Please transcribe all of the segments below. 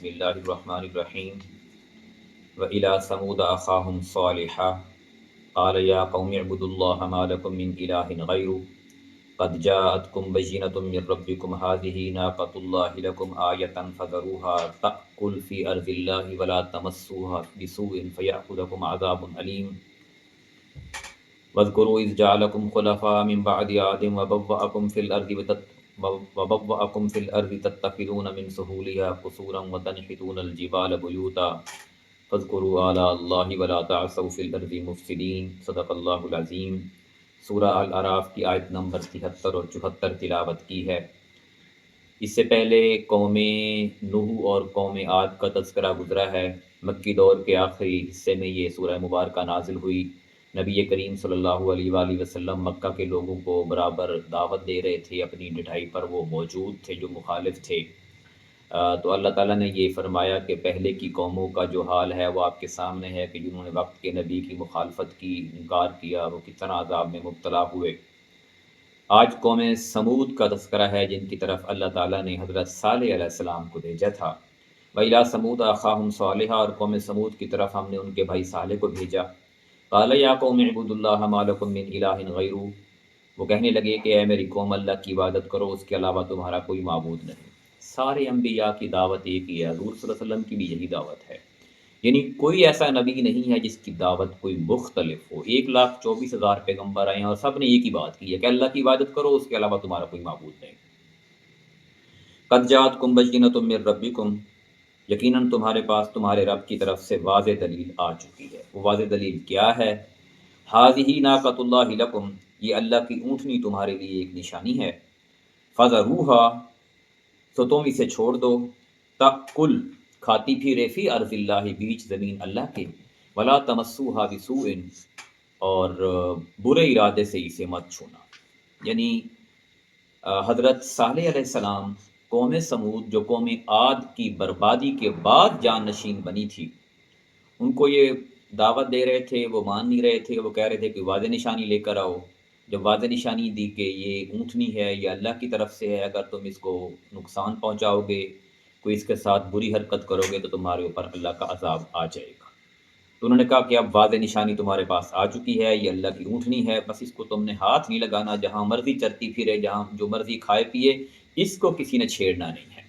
بسم اللہ الرحمن الرحیم وإلی ثمود اخاهم صالحا قال یا قوم اعبدوا اللہ ما لکم من الہ غیرہ قد جاءتکم بینۃ من ربکم هذه ناقۃ اللہ لکم آیۃ فذروها تأکل فی ارض اللہ ولا تمسوها بسوء فیأخذکم عذاب علیم واذکروا اذ جعلکم خلفاء من بعد عاد وبوأکم فی الارض تتخذون من سہولها قصورا وتنحتون الجبال بیوتا فاذکروا آلاء اللہ ولا تعثوا فی الارض مفسدین۔ صدق اللہ العظیم۔ سورہ الاعراف کی آیت نمبر 73 اور 74 تلاوت کی ہے۔ اس سے پہلے قوم نوح اور قوم عاد کا تذکرہ گزرا ہے۔ مکی دور کے آخری حصے میں یہ سورہ مبارکہ نازل ہوئی۔ نبی کریم صلی اللہ علیہ وآلہ وسلم مکہ کے لوگوں کو برابر دعوت دے رہے تھے، اپنی ڈٹائی پر وہ موجود تھے جو مخالف تھے۔ تو اللہ تعالیٰ نے یہ فرمایا کہ پہلے کی قوموں کا جو حال ہے وہ آپ کے سامنے ہے کہ جنہوں نے وقت کے نبی کی مخالفت کی، انکار کیا، وہ کتنا عذاب میں مبتلا ہوئے۔ آج قوم سمود کا تذکرہ ہے جن کی طرف اللہ تعالیٰ نے حضرت صالح علیہ السلام کو بھیجا تھا۔ وَإِلَىٰ ثَمُودَ أَخَاهُمْ صَالِحًا، اور قوم سمود کی طرف ہم نے ان کے بھائی صالح کو بھیجا۔ قَالَ يَا قَوْمِ اعْبُدُوا اللَّهَ مَا لَكُم مِّنْ إِلَٰهٍ غَيْرُهُ، وہ کہنے لگے کہ اے میری قوم، اللہ کی عبادت کرو، اس کے علاوہ تمہارا کوئی معبود نہیں۔ سارے انبیاء کی دعوت ایک ہی ہے، حضور صلی اللہ علیہ وسلم کی بھی یہی دعوت ہے، یعنی کوئی ایسا نبی نہیں ہے جس کی دعوت کوئی مختلف ہو۔ 1,24,000 پیغمبر آئے ہیں اور سب نے ایک ہی بات کی ہے کہ اللہ کی عبادت کرو، اس کے علاوہ تمہارا کوئی معبود نہیں۔ قد جاءتکم بینۃ من ربکم، یقیناً تمہارے پاس تمہارے رب کی طرف سے واضح دلیل آ چکی ہے۔ وہ واضح دلیل کیا ہے؟ ھذہ ناقۃ اللہ لکم، یہ اللہ کی اونٹنی تمہارے لیے ایک نشانی ہے۔ فذروها، تو تم اسے چھوڑ دو، تأکل، کھاتی پھرے، فی ارض اللہ، بیچ زمین اللہ کے، ولا تمسوها بسوء، اور برے ارادے سے اسے مت چھونا۔ یعنی حضرت صالح علیہ السلام، قوم سمود جو قوم عاد کی بربادی کے بعد جان نشین بنی تھی، ان کو یہ دعوت دے رہے تھے، وہ مان نہیں رہے تھے، وہ کہہ رہے تھے کہ واضح نشانی لے کر آؤ۔ جب واضح نشانی دی کہ یہ اونٹنی ہے، یہ اللہ کی طرف سے ہے، اگر تم اس کو نقصان پہنچاؤ گے، کوئی اس کے ساتھ بری حرکت کرو گے تو تمہارے اوپر اللہ کا عذاب آ جائے گا۔ تو انہوں نے کہا کہ اب واضح نشانی تمہارے پاس آ چکی ہے، یہ اللہ کی اونٹنی ہے، بس اس کو تم نے ہاتھ نہیں لگانا، جہاں مرضی چرتی پھرے، جہاں جو مرضی کھائے پیے، اس کو کسی نے چھیڑنا نہیں ہے۔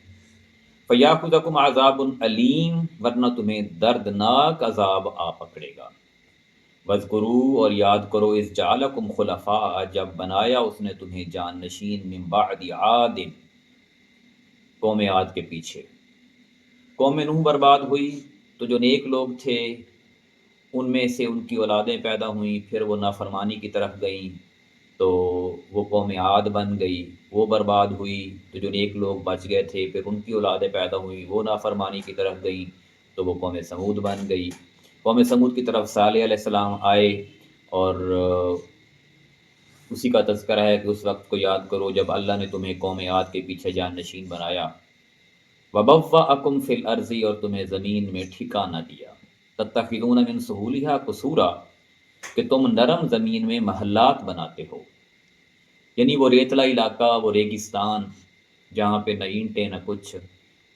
فَيَأْخُذَكُمْ عَذَابٌ عَلِيمٌ، ورنہ تمہیں دردناک عذاب آ پکڑے گا۔ وَاذْكُرُوا، اور یاد کرو، اِذْ جَعَلَكُمْ خُلَفَاءَ، جب بنایا اس نے تمہیں جان نشین، من بعد عاد، قوم عاد کے پیچھے۔ قوم نوح برباد ہوئی تو جو نیک لوگ تھے ان میں سے ان کی اولادیں پیدا ہوئیں، پھر وہ نافرمانی کی طرف گئیں تو وہ قوم عاد بن گئی۔ وہ برباد ہوئی تو جو نیک لوگ بچ گئے تھے، پھر ان کی اولادیں پیدا ہوئیں، وہ نافرمانی کی طرف گئیں تو وہ قوم سمود بن گئی۔ قوم سمود کی طرف صالح علیہ السلام آئے، اور اسی کا تذکرہ ہے کہ اس وقت کو یاد کرو جب اللہ نے تمہیں قوم عاد کے پیچھے جان نشین بنایا۔ وَبَوَّأَكُمْ فِي الْأَرْضِ، اور تمہیں زمین میں ٹھکانہ دیا۔ تَتَّخِذُونَ مِن سُہُولِهَا قُصُورًا، کہ تم نرم زمین میں محلات بناتے ہو، یعنی وہ ریتلا علاقہ، وہ ریگستان جہاں پہ نہ اینٹیں نہ کچھ،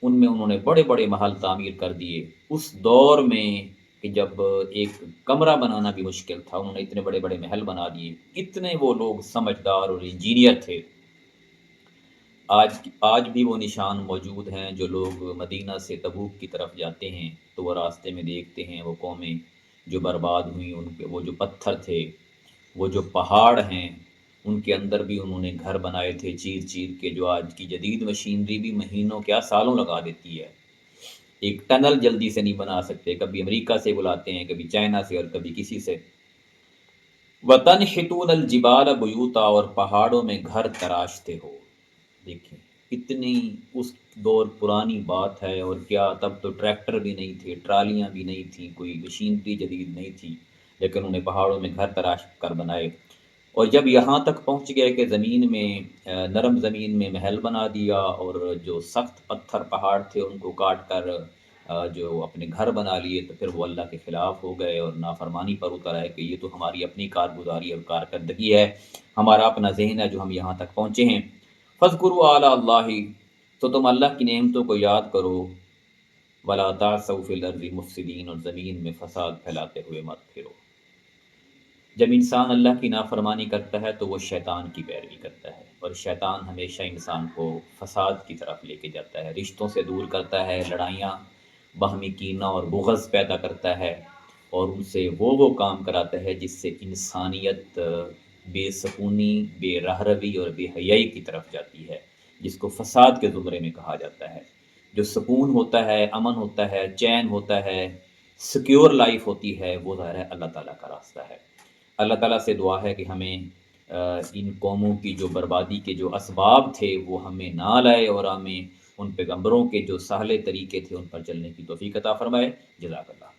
ان میں انہوں نے بڑے بڑے محل تعمیر کر دیے۔ اس دور میں کہ جب ایک کمرہ بنانا بھی مشکل تھا، انہوں نے اتنے بڑے بڑے محل بنا دیے۔ اتنے وہ لوگ سمجھدار اور انجینئر تھے۔ آج بھی وہ نشان موجود ہیں، جو لوگ مدینہ سے تبوک کی طرف جاتے ہیں تو وہ راستے میں دیکھتے ہیں وہ قومیں جو برباد ہوئیں، ان کے وہ جو پتھر تھے، وہ جو پہاڑ ہیں، ان کے اندر بھی انہوں نے گھر بنائے تھے چیر چیر کے، جو آج کی جدید مشینری بھی مہینوں کیا سالوں لگا دیتی ہے۔ ایک ٹنل جلدی سے نہیں بنا سکتے، کبھی امریکہ سے بلاتے ہیں، کبھی چائنا سے، اور کبھی کسی سے۔ وَتَنْحِتُونَ الْجِبَالَ بُيُوتًا، اور پہاڑوں میں گھر تراشتے ہو۔ دیکھیں کتنی اس دور پرانی بات ہے، اور کیا تب تو ٹریکٹر بھی نہیں تھے، ٹرالیاں بھی نہیں تھیں، کوئی مشینری جدید نہیں تھی، لیکن انہوں نے پہاڑوں میں گھر تراش کر بنائے۔ اور جب یہاں تک پہنچ گئے کہ زمین میں نرم زمین میں محل بنا دیا، اور جو سخت پتھر پہاڑ تھے ان کو کاٹ کر جو اپنے گھر بنا لیے، تو پھر وہ اللہ کے خلاف ہو گئے اور نافرمانی پر اتر آئے کہ یہ تو ہماری اپنی کارگزاری اور کارکردگی ہے، ہمارا اپنا ذہن ہے جو ہم یہاں تک پہنچے ہیں۔ فَاذْكُرُوا آلاء اللّہ، تو تم اللہ کی نعمتوں کو یاد کرو، ولا تعثوا فی الارض مفسدین، اور زمین میں فساد پھیلاتے ہوئے مت پھرو۔ جب انسان اللہ کی نافرمانی کرتا ہے تو وہ شیطان کی پیروی کرتا ہے، اور شیطان ہمیشہ انسان کو فساد کی طرف لے کے جاتا ہے، رشتوں سے دور کرتا ہے، لڑائیاں، باہمی کینہ اور بغض پیدا کرتا ہے، اور ان سے وہ کام کراتا ہے جس سے انسانیت بے سکونی، بے راہروی اور بے حیائی کی طرف جاتی ہے، جس کو فساد کے زمرے میں کہا جاتا ہے۔ جو سکون ہوتا ہے، امن ہوتا ہے، چین ہوتا ہے، سیکیور لائف ہوتی ہے، وہ ظاہر ہے اللہ تعالیٰ کا راستہ ہے۔ اللہ تعالیٰ سے دعا ہے کہ ہمیں ان قوموں کی جو بربادی کے جو اسباب تھے وہ ہمیں نہ لائے، اور ہمیں ان پیغمبروں کے جو سہلے طریقے تھے ان پر چلنے کی توفیق عطا فرمائے۔ جزاک اللہ۔